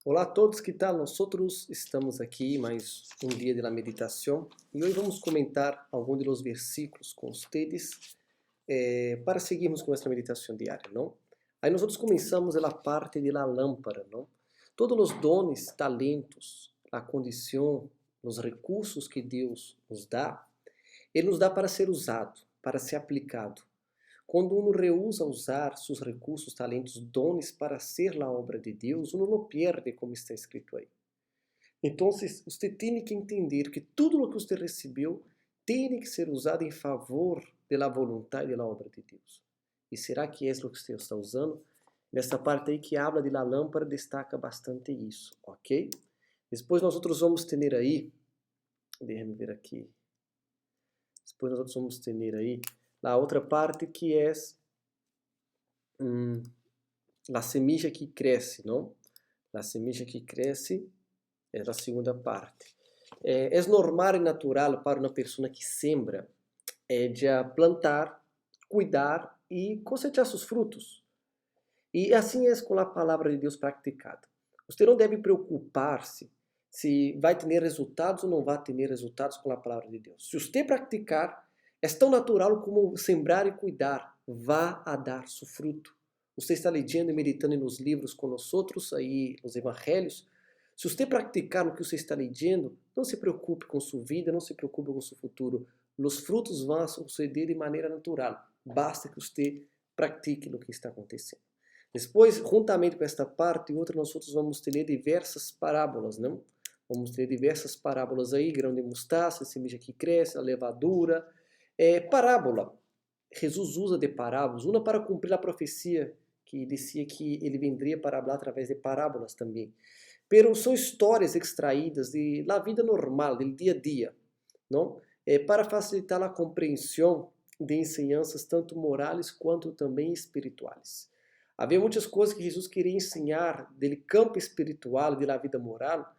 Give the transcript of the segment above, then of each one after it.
Olá a todos, que tal? Nós estamos aqui mais um dia de la meditação e hoje vamos comentar alguns dos versículos com vocês para seguirmos com esta meditação diária, não? Aí nós começamos a parte de la lâmpada, não? Todos os dones, talentos, a condição, os recursos que Deus nos dá, Ele nos dá para ser usado, para ser aplicado. Quando uno rehúsa usar seus recursos, talentos, dones para ser a obra de Deus, uno lo perde, como está escrito aí. Então, você tem que entender que tudo o que você recebeu tem que ser usado em favor da vontade e da obra de Deus. E será que é o que você está usando? Nessa parte aí que habla de la lâmpada, destaca bastante isso, ok? Depois nós vamos ter aí, deixa-me ver aqui. Depois nós vamos ter aí a outra parte que é a semilla que cresce, não? A semilla que cresce é a segunda parte. É normal e natural para uma pessoa que sembra de plantar, cuidar e cosechar seus frutos. E assim é com a palavra de Deus praticada. Você não deve preocupar-se se vai ter resultados ou não vai ter resultados com a palavra de Deus. Se você praticar, é tão natural como sembrar e cuidar, vá a dar seu fruto. Você está lendo e meditando nos livros com nós outros, aí, os evangelhos. Se você praticar o que você está lendo, não se preocupe com sua vida, não se preocupe com seu futuro. Os frutos vão suceder de maneira natural. Basta que você pratique o que está acontecendo. Depois, juntamente com esta parte e outra, nós vamos ter diversas parábolas, não? Vamos ter diversas parábolas aí, grão de mostaça, semente que cresce, a levadura. Parábola. Jesus usa de parábolas, uma para cumprir a profecia que dizia que ele vendria para falar através de parábolas também. Pero são histórias extraídas da vida normal, do dia a dia, não? Para facilitar a compreensão de ensinanças tanto morais quanto também espirituais. Havia muitas coisas que Jesus queria ensinar do campo espiritual, da vida moral,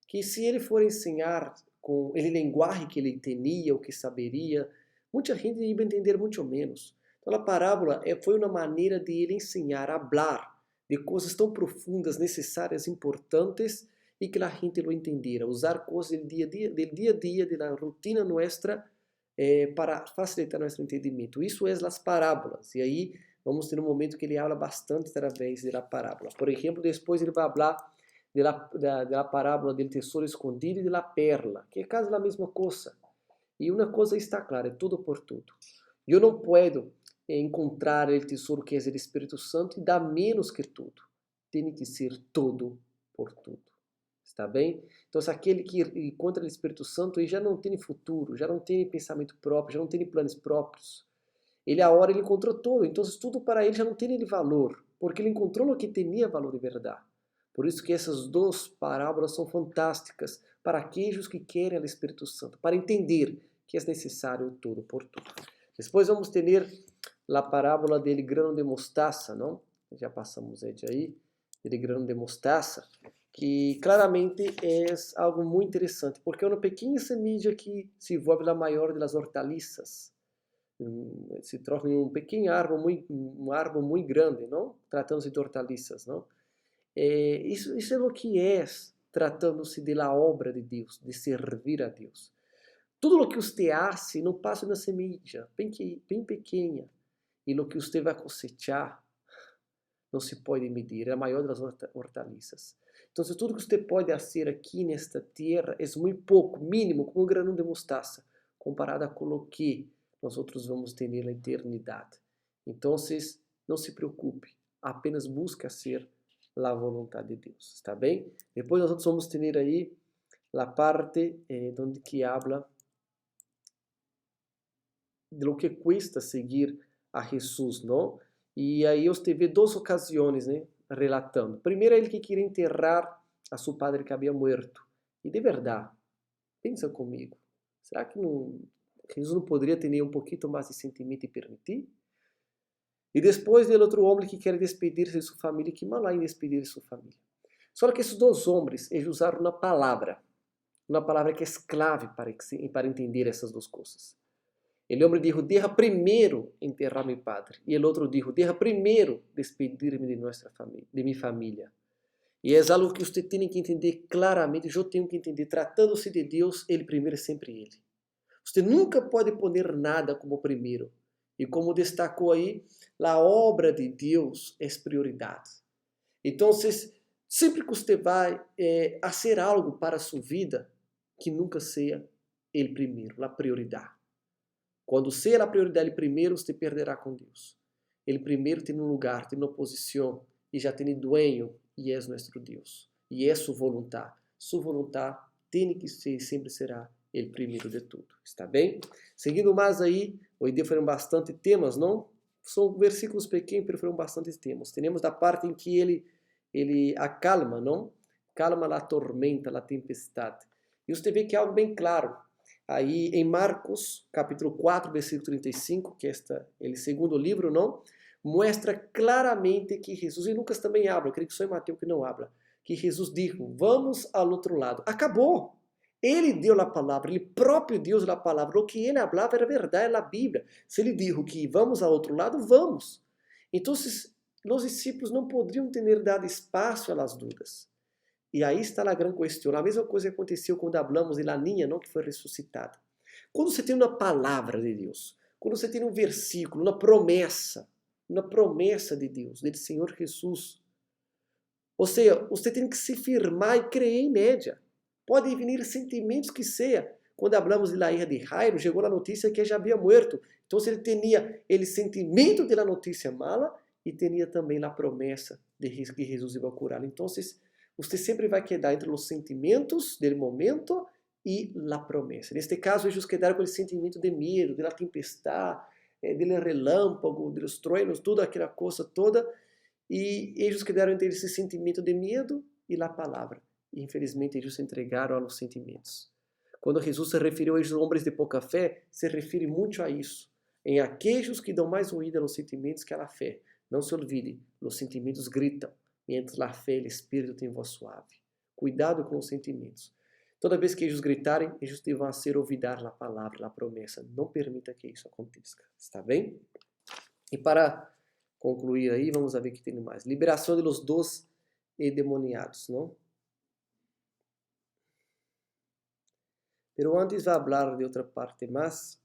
que se ele for ensinar com o linguagem que ele tinha, o que saberia, muita gente ia entender muito menos. Então a parábola foi uma maneira de ele ensinar, falar de coisas tão profundas, necessárias, importantes, e que a gente lo entendiera. Usar coisas do dia a dia, da rotina nossa, para facilitar nosso entendimento. Isso é as parábolas. E aí vamos ter um momento que ele habla bastante através da parábola. Por exemplo, depois ele vai falar da parábola do tesouro escondido e da perla, que é quase a mesma coisa. E uma coisa está clara, é tudo por tudo. Eu não posso encontrar o tesouro que é o Espírito Santo e dar menos que tudo. Tem que ser todo por tudo. Está bem? Então, se aquele que encontra o Espírito Santo, ele já não tem futuro, já não tem pensamento próprio, já não tem planos próprios. Ele, a hora, ele encontrou tudo. Então, tudo para ele já não tem valor, porque ele encontrou o que tinha valor de verdade. Por isso que essas duas parábolas são fantásticas para aqueles que querem o Espírito Santo, para entender que é necessário tudo por tudo. Depois vamos ter a parábola dele grano de mostaça, não? Já passamos aí, dele grano de mostaça, que claramente é algo muito interessante, porque é uma pequena semilla que se envolve a maior das hortaliças. Se torna um pequeno árvore, um árvore muito grande, não? Tratando-se de hortaliças, não? Isso é o que é tratando-se da obra de Deus, de servir a Deus. Tudo o que você hace não passa na semilla, bem pequena, e o que você vai cosechar não se pode medir, é a maior das hortaliças. Então, tudo que você pode fazer aqui nesta terra é muito pouco, mínimo, como um grão de mostaça, comparado com o que nós vamos ter na eternidade. Então, não se preocupe, apenas busque ser a vontade de Deus, está bem? Depois nós vamos ter aí a parte onde que habla de lo que cuesta seguir a Jesus, não? E aí você vê duas ocasiões, né, relatando. Primeiro, ele que queria enterrar a seu padre que havia morto. E de verdade, pensa comigo, será que Jesus não poderia ter um pouquinho mais de sentimento e permitir? E depois, do outro homem que quer despedir-se de sua família, que mal há em despedir de sua família. Só que esses dois homens, eles usaram uma palavra que é clave para entender essas duas coisas. O homem disse, deja primeiro enterrar meu padre. E o outro disse, deja primeiro despedir-me de minha família. E é algo que você tem que entender claramente, eu tenho que entender, tratando-se de Deus, Ele primeiro é sempre Ele. Você nunca pode poner nada como primeiro. E como destacou aí, a obra de Deus é prioridade. Então, sempre que você vai fazer algo para a sua vida, que nunca seja Ele primeiro, a prioridade. Quando ser a prioridade primeiro, você perderá com Deus. Ele primeiro tem um lugar, tem uma posição, e já tem dueño, e é nosso Deus. E é sua vontade. Sua vontade tem que ser, sempre será Ele primeiro de tudo. Está bem? Seguindo mais aí, hoje dia foram bastante temas, não? São versículos pequenos, mas foram bastante temas. Temos da parte em que ele acalma, não? Calma a tormenta, a tempestade. E você vê que é algo bem claro. Aí em Marcos, capítulo 4, versículo 35, que é ele segundo livro, não? Mostra claramente que Jesus, e Lucas também habla, creio que só em Mateus que não habla, que Jesus disse, vamos ao outro lado. Acabou. Ele deu a palavra, ele próprio Deus a palavra. O que ele falava era verdade, é a Bíblia. Se ele disse que vamos ao outro lado, vamos. Então, os discípulos não poderiam ter dado espaço às dúvidas. E aí está a grande questão. A mesma coisa aconteceu quando hablamos de la niña, não, que foi ressuscitada. Quando você tem uma palavra de Deus, quando você tem um versículo, uma promessa de Deus, do Senhor Jesus, ou seja, você tem que se firmar e crer em média. Podem vir sentimentos que seja. Quando hablamos de la hija de Jairo, chegou a notícia que já havia morto. Então ele tinha o sentimento da notícia mala e tinha também a promessa de que Jesus ia curar. Então, você sempre vai quedar entre os sentimentos do momento e a promessa. Neste caso, eles quedaram com o sentimento de medo, da tempestade, do relâmpago, dos truenos, toda aquela coisa toda. E eles quedaram entre esse sentimento de medo e a palavra. E infelizmente eles se entregaram aos sentimentos. Quando Jesus se referiu a esses homens de pouca fé, se refere muito a isso. Em aqueles que dão mais ouído aos sentimentos que à fé. Não se olvide, os sentimentos gritam, mientras a fé e o Espírito tem voz suave. Cuidado com os sentimentos. Toda vez que eles gritarem, eles devam ser olvidar a palavra, a promessa. Não permita que isso aconteça. Está bem? E para concluir aí, vamos ver o que tem mais. Liberação de los dos endemoniados, não? Pero antes vai falar de outra parte mais.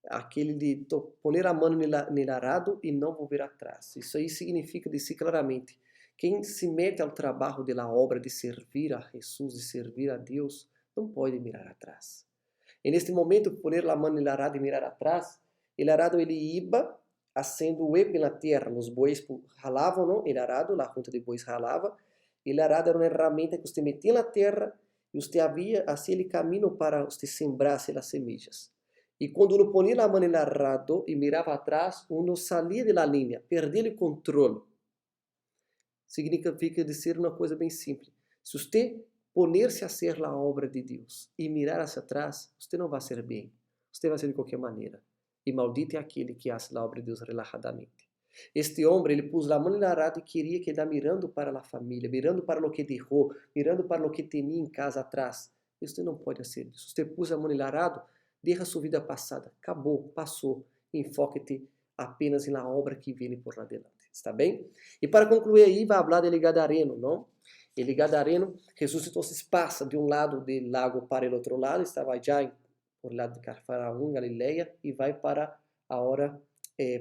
Aquele de poner a mão no arado e não volver atrás. Isso aí significa dizer claramente, quem se mete ao trabalho da obra de servir a Jesus, de servir a Deus, não pode mirar atrás. E neste momento, poner a mão no arado e mirar atrás, o arado ele iba haciendo hueco na terra, os bois ralavam, não? O arado, a junta de bois ralava, e o arado era uma ferramenta que você metia na terra e você havia assim ele caminho para você sembrar as semillas. E quando uno ponia a mão no arado e mirava atrás, uno saía da linha, perdia o controle. Significa dizer uma coisa bem simples. Se você poner-se a ser a obra de Deus e mirar hacia atrás, você não vai ser bem. Você vai ser de qualquer maneira. E maldito é aquele que hace a obra de Deus relajadamente. Este homem, ele pôs a mão no arado e queria quedar mirando para a família, mirando para o que deixou, mirando para o que tinha em casa atrás. E você não pode fazer isso. Você pôs a mão no arado, deixa sua vida passada. Acabou, passou. Enfoque-te apenas na obra que vem por lá delante. Está bem? E para concluir aí, vai falar de Gadareno, não? Ele Gadareno, Jesus então passa de um lado do lago para o outro lado, estava já por lado de Cafarnaum, Galileia, e vai para agora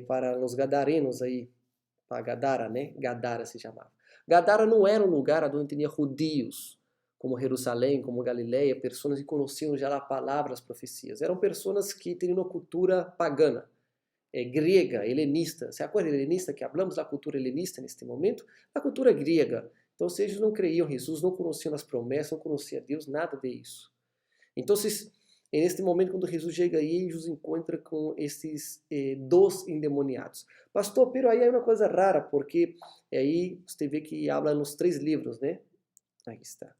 para os Gadarenos aí, para Gadara, né? Gadara se chamava. Gadara não era um lugar onde tinha judeus, como Jerusalém, como Galileia, pessoas que conheciam já a palavra, as profecias. Eram pessoas que tinham uma cultura pagana, grega, helenista. ¿Se acuerda de helenista que hablamos da cultura helenista neste momento? A cultura grega. Então, eles não creiam em Jesus, não conheciam as promessas, não conheciam Deus, nada disso. Então, neste momento, quando Jesus chega aí, eles encontram com esses dois endemoniados. Pastor, pero aí é uma coisa rara, porque aí você vê que habla nos 3 livros, né? Aqui está.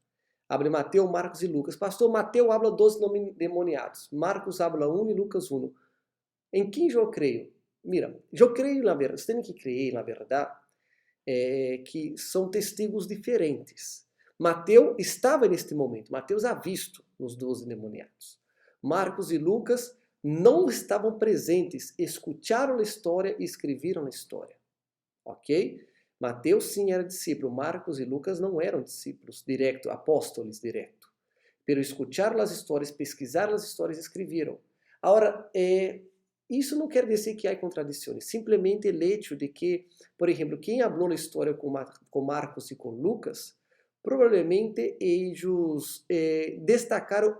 Habla Mateus, Marcos e Lucas. Pastor, Mateus habla 2 endemoniados. Marcos habla 1 e Lucas 1. Em quem eu creio? Mira, eu creio na verdade, você tem que crer na verdade, que são testigos diferentes. Mateus estava neste momento, Mateus ha visto os 2 endemoniados. Marcos e Lucas não estavam presentes, escutaram a história e escreveram a história. Ok? Mateus sim era discípulo, Marcos e Lucas não eram discípulos direto, apóstolos direto. Pero escutaram as histórias, pesquisaram as histórias e escreveram. Agora, isso não quer dizer que há contradições, simplesmente o hecho de que, por exemplo, quem falou a história com Marcos e com Lucas, provavelmente eles destacaram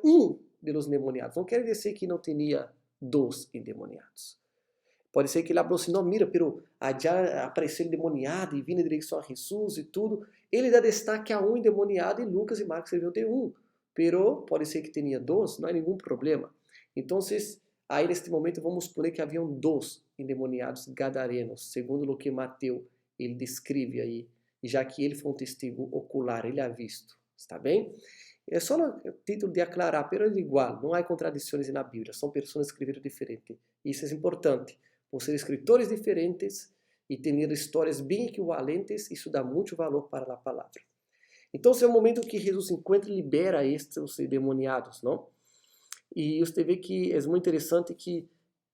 dos endemoniados. Não quer dizer que não tinha 2 endemoniados. Pode ser que ele falou assim, não, mira, pero allá apareceu endemoniado e vindo em direção a Jesus e tudo. Ele dá destaque a endemoniado e Lucas e Marcos deviam ter pero pode ser que tenha 2, não há nenhum problema. Então, aí neste momento vamos supor que haviam 2 endemoniados gadarenos, segundo o que Mateus ele descreve aí, já que ele foi um testigo ocular, ele ha visto, está bem? É só o título de aclarar, pero é igual, não há contradições na Bíblia, são pessoas que escreveram diferente. Isso é importante. Por ser escritores diferentes e ter histórias bem equivalentes, isso dá muito valor para a palavra. Então, é o momento que Jesus encontra e libera estes endemoniados, não? E você vê que é muito interessante que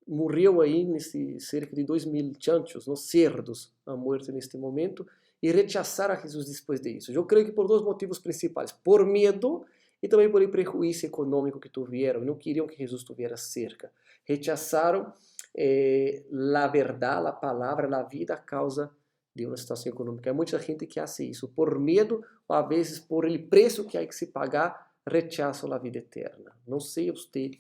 morreu aí nesse cerca de 2.000 chanchos, não, cerdos, a morte neste momento, e rechaçaram a Jesus depois disso. Eu creio que por 2 motivos principais, por medo e também por prejuízo econômico que tiveram, não queriam que Jesus estivesse cerca. Rechaçaram a verdade, a palavra, a vida a causa de uma situação econômica. Há muita gente que faz isso por medo ou às vezes por o preço que há que se pagar, rechaçam a vida eterna. Não sei você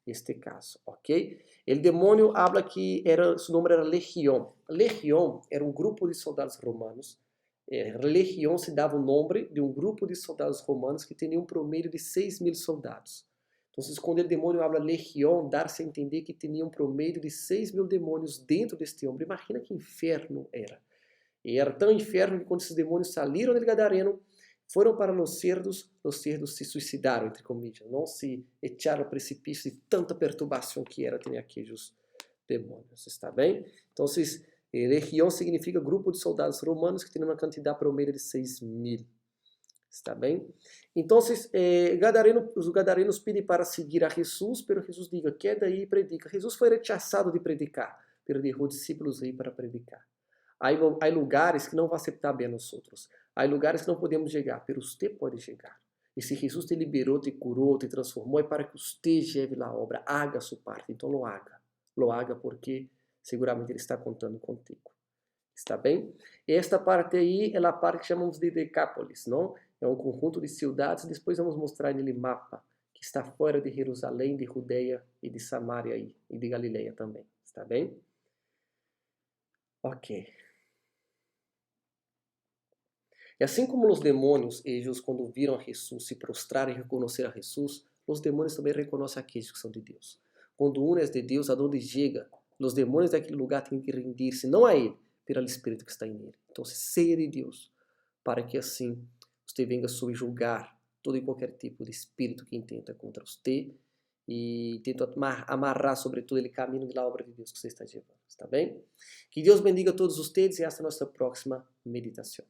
este caso, ok? O demônio habla que seu nome era Legião. Legião era um grupo de soldados romanos. Legião se dava o nome de um grupo de soldados romanos que tinha um promedio de 6.000 soldados. Então, quando o demônio habla legião, dar-se a entender que tinha um promedio de 6.000 demônios dentro deste homem. Imagina que inferno era. E era tão inferno que quando esses demônios saíram do Gadareno, foram para os cerdos se suicidaram, entre comillas, não se echaram ao precipício de tanta perturbação que era ter aqueles demônios, está bem? Então, legião significa grupo de soldados romanos que tem uma quantidade promedio de 6.000. Está bem? Então, os gadarenos pedem para seguir a Jesus, pero Jesus diga, queda aí e predica. Jesus foi rechaçado de predicar, pero deixou discípulos aí para predicar. Há lugares que não vão aceitar bem nós outros. Há lugares que não podemos chegar, pero você pode chegar. E se Jesus te liberou, te curou, te transformou, é para que você leve a obra, haga a sua parte. Então, lo haga. Lo haga porque seguramente Ele está contando contigo. Está bem? E esta parte aí é a parte que chamamos de Decápolis, não? É um conjunto de cidades, depois vamos mostrar nele mapa, que está fora de Jerusalém, de Judeia e de Samaria aí, e de Galileia também, está bem? Ok. E assim como os demônios, eles quando viram a Jesus, se prostraram e reconheceram a Jesus, os demônios também reconhecem aqueles que são de Deus. Quando um é de Deus, aonde chega, os demônios daquele lugar têm que rendir-se, não a ele, mas ao Espírito que está em ele. Então, seja de Deus, para que assim você venha subjugar todo e qualquer tipo de espírito que intenta contra você e tenta amarrar sobretudo o caminho da obra de Deus que você está levando, está bem? Que Deus bendiga a todos vocês e até a nossa próxima meditação.